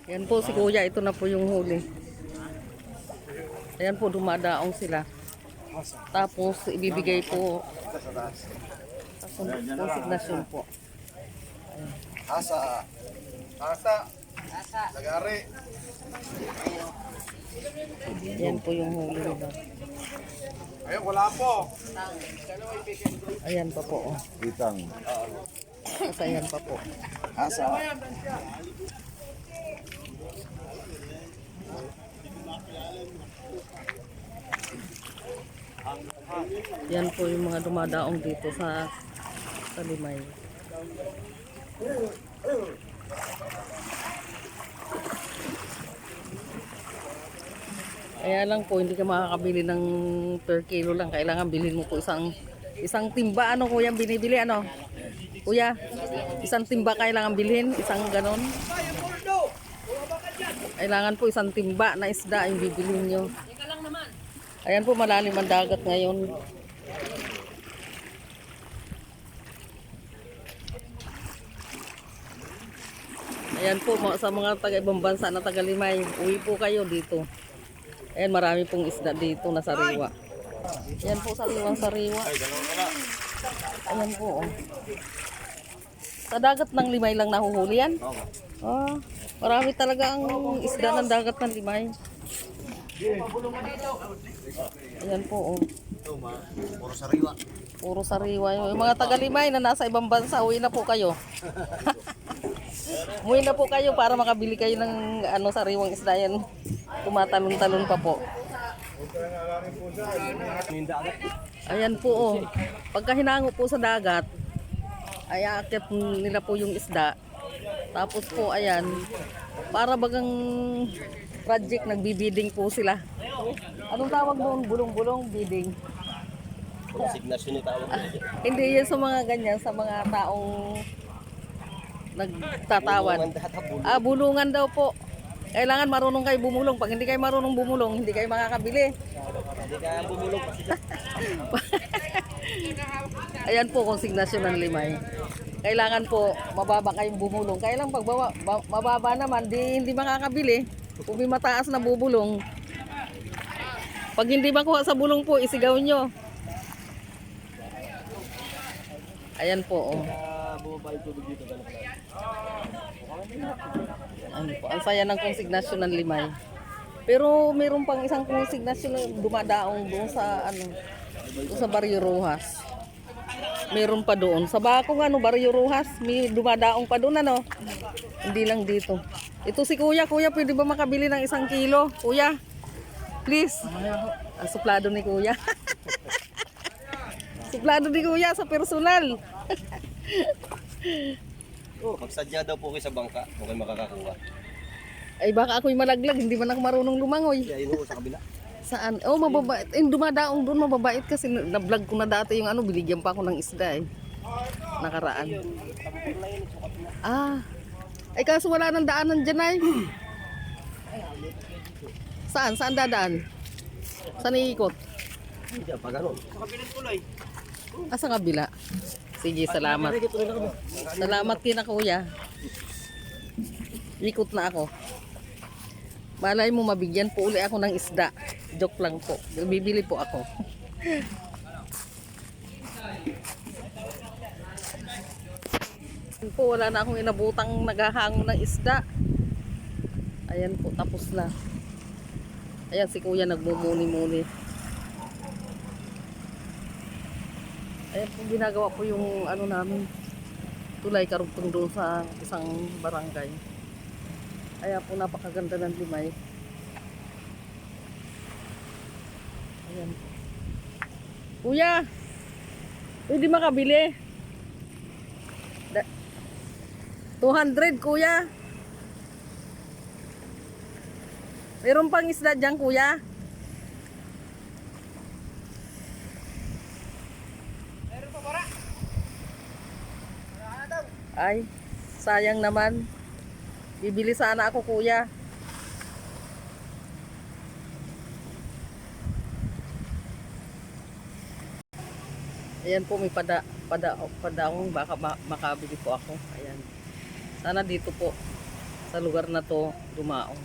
Yan po si Kuya, ito na po yung huli. Ayan po, dumadaong sila. Tapos ibibigay po sa konsignasyon po. Asa. Asa. Lagari. Yan po yung huli nila. Ayun, wala po. Ayan pa po. Oh. Itang. Ayan pa po. Asa. Yan po yung mga dumadaong dito sa Limay. Kaya lang po, hindi ka makakabili ng per kilo lang. Kailangan bilhin mo po isang timba. Ano kuya binibili? Ano? Kuya, isang timba kailangan bilhin. Isang ganon. Kailangan po isang timba na isda yung bibilhin nyo. Ayan po, malalim ang dagat ngayon. Ayan po, sa mga taga-ibang bansa na taga-Limay, uwi po kayo dito. Ayan, marami pong isda dito na sariwa. Ayan po, sariwang-sariwa. Ayan po, oh. Sa dagat ng Limay lang nahuhuli yan? Oh, marami talaga ang isda ng dagat ng Limay. Ayan po, oh. Puro sariwa. Puro sariwa. Yung mga taga-Limay na nasa ibang bansa, uwi na po kayo. Umuwi na po kayo para makabili kayo ng sariwang isda yan. Tumatalon-talon pa po. Ayan po, oh. Pagka hinango po sa dagat, ay aakyat nila po yung isda. Tapos po, ayan, para bagang project, nagbibiding po sila. Anong tawag doon? Bulong-bulong, bidding. Konsignasyon ni tawag. Hindi yan sa mga ganyan, sa mga taong nagtatawad. Bulungan daw po. Kailangan marunong kayo bumulong. Pag hindi kayo marunong bumulong, hindi kayo makakabili. Hindi ka bumulong kasi. Ayan po, konsignasyon ng Limay. Kailangan po, mababa kayong bumulong. Kaya lang pag mababa naman, hindi makakabili. Kung may mataas na bubulong. Pag hindi makuha sa bulong po, isigaw nyo. Ayan po, oh. Ano po, ang saya ng konsignasyon ng Limay. Pero mayroon pang isang konsignasyon na dumadaong doon sa doon sa Barrio Rojas. Mayroon pa doon. Sa Bakong Barrio Rojas, may dumadaong pa doon Hindi lang dito. Ito si Kuya, pwede ba makabili ng 1 kilo? Kuya, please. Suplado ni Kuya. Suplado ni Kuya sa personal. Magsadya daw po kayo sa bangka kung kayo makakakuha. Ay baka ako'y malaglag, hindi man ako marunong lumangoy. Kaya yun sa kabila. Saan? Oh, mababait. Dumadaong doon, mababait kasi na-vlog ko na dati yung binigyan pa ako ng isda nakaraan. Ay kaso wala nang daanan dyan ay. Saan? Saan dadaan? Saan iikot? Hindi pa gano'n. Sa kabilang kulay. Sa kabila. Sige, salamat. Salamat kina Kuya. Ikot na ako. Malay mo mabigyan po uli ako ng isda. Joke lang po. Bibili po ako. Po, wala na akong inabutang naghahango ng isda. Ayan po, tapos na. Ayan si Kuya nagmumuni-muni. Ayan po, ginagawa po yung namin. Tulay karugtong doon sa isang barangay. Kaya po napakaganda ng Limay. Ayan. Kuya, pwede makabili. 200 Kuya. Meron pang isda dyan Kuya. Meron pa para? Ay, sayang naman. Bibili sana ako Kuya. Ayan po, may padaong baka makabili po ako. Ayan. Sana dito po. sa lugar na to dumaong.